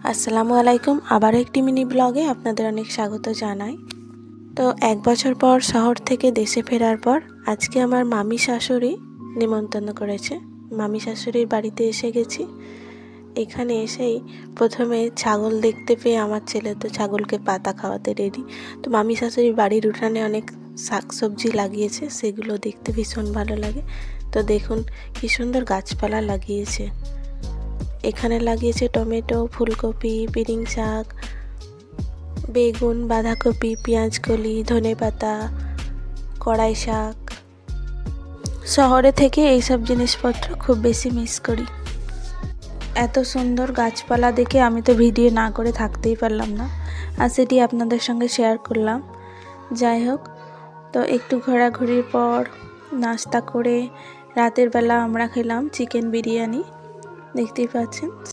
আসসালামু আলাইকুম। আবার একটি মিনি ব্লগে আপনাদের অনেক স্বাগত জানাই। তো 1 বছর পর শহর থেকে দেশে ফেরার পর আজকে আমার মামি শাশুড়ি নিমন্ত্রণ করেছে। মামি শাশুড়ির বাড়িতে এসে গেছি। এখানে এসেই প্রথমে ছাগল দেখতে পেয়ে আমার ছেলে তো ছাগলকে পাতা খাওয়াতে রেডি। তো মামি শাশুড়ির বাড়ির উঠানে অনেক শাকসবজি লাগিয়েছে, সেগুলো দেখতে ভীষণ ভালো লাগে। তো দেখুন কি সুন্দর গাছপালা লাগিয়েছে। এখানে লাগিয়েছে টমেটো, ফুলকপি, পিরিং শাক, বেগুন, বাঁধাকপি, পেঁয়াজকলি, ধনেপাতা, কড়াই শাক। শহরে থেকে এইসব জিনিসপত্র খুব বেশি মিস করি। এত সুন্দর গাছপালা দেখে আমি তো ভিডিও না করে থাকতেই পারলাম না, আর সেটি আপনাদের সঙ্গে শেয়ার করলাম। যাই হোক, তো একটু ঘোরাঘুরির পর নাস্তা করে রাতের বেলা আমরা খেলাম চিকেন বিরিয়ানি। দেখতেই পাচ্ছেন।